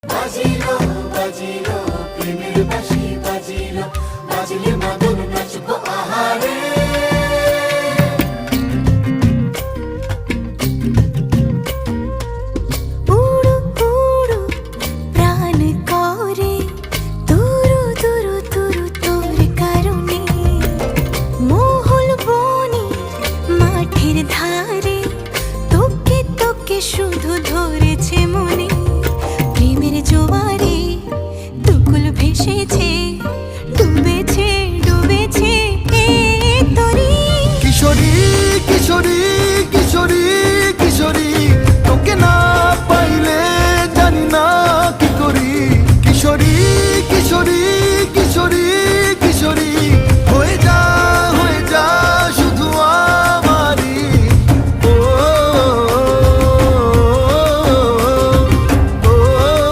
বাজিলো বাজিলো প্রেমের বাঁশি বাজিলো, বাজলে মদন নাচবো আহারে। উড়ু উড়ু প্রাণ করে তুরু তুরু তুরু তোর কারণে, মহল বনে মাঠের ধারে তোকে তোকে শুধু ধরেছে মনে। প্রেমের জোয়ারে দুকুল ভেসেছে